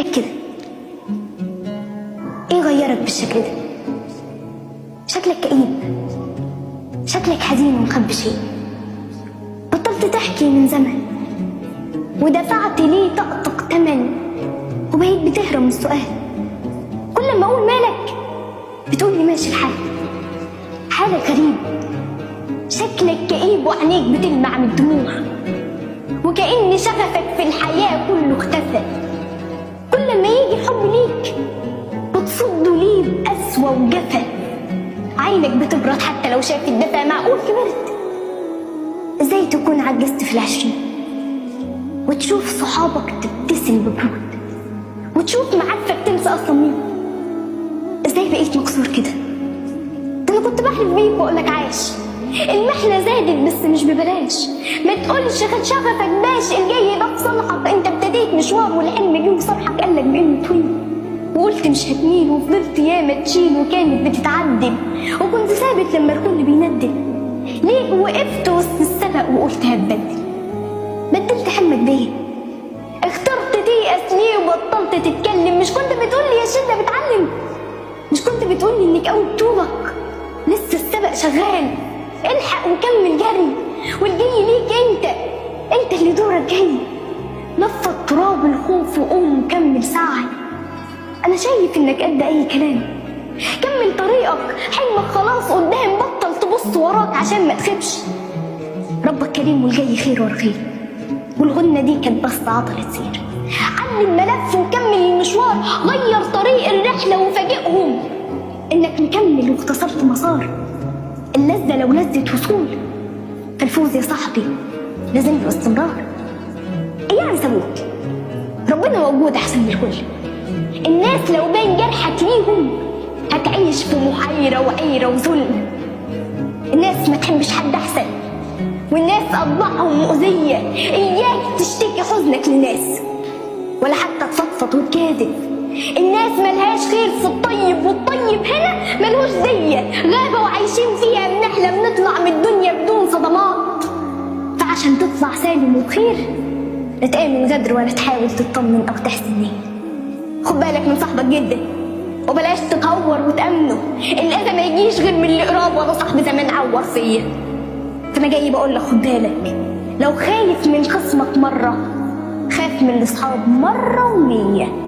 مالك كده؟ ايه غيرك بالشكل ده؟ شكلك كئيب، شكلك حزين ومخبي شيء. بطلت تحكي من زمن ودفعت ليه طقطق تمن، وبقيت بتهرب من السؤال. كل ما اقول مالك بتقولي ماشي الحال. حالك غريب، شكلك كئيب وعينيك بتلمع من الدموع، وكأن شغفك في الحياة كله اختفى. كل ما يجي حب ليك بتصده ليه بقسوة وجفا. عينك بتبرد حتى لو شافت دفا. معقول كبرت؟ ازاي تكون عجزت في العشرين وتشوف صحابك تبتسم ببرود، وتشوف معارفك تنسى اصلا مين؟ ازاي بقيت مكسور كده؟ ده انا كنت بحلف بيك واقولك عايش. المحنة زادت بس مش ببلاش. ما تقولش خد شغفك باش، الجاي ده في صالحك. انت ابتديت مشوار والحلم جه وصالحك قالك بانه طويل، وقلت مش هتميل وفضلت ياما تشيل، وكانت بتتعدل وكنت ثابت لما الكل بيندل. ليه وقفت وسط السبق وقلت هتبدل؟ بدلت حلمك بيه، اخترت تيأس ليه وبطلت تتكلم. مش كنت بتقولي يا شدة بتعلم؟ مش كنت بتقولي انك قوي بطولك؟ لسه السبق شغال، الحق وكمل جري، والجاي ليك انت اللي دورك جاي. نفض تراب الخوف وقوم وكمل سعي. انا شايف انك قد اي كلام، كمل طريقك، حلمك خلاص قدام، بطل تبص وراك عشان ما تخيبش. ربك كريم والجاي خير ورا خير، والغنة دي كانت بس عضلة سير. علي الملف وكمل المشوار، غير طريق الرحلة وفاجئهم انك مكمل واختصرت مسار. اللذة لو لذة وصول، فالفوز يا صاحبي لازم له استمرار. ايه يعني سابوك؟ ربنا موجود احسن من الكل. الناس لو بان جرحك ليهم هتعيش في محيرة وعيرة وذل. الناس ما تحبش حد احسن، والناس اطباعهم مؤذية. اياك تشتكي حزنك للناس ولا حتى تفضفض وتجادل. الناس ملهاش خير في الطيب، والطيب هنا ملهوش زيه. غابة وعايشين فيها بنحلم نطلع من الدنيا بدون صدمات. فعشان تطلع سالم وبخير لا تآمن غدر ولا تحاول تطمن او تحسن نية. خد بالك من صاحبك جدا وبلاش تتهور وتأمنه. الأذى ما يجيش غير من اللي قراب، ولا صاحب زمان عور فيا. فأنا جاي بقولك خد بالك، لو خايف من خصمك مرة خاف من الأصحاب مرة ومية.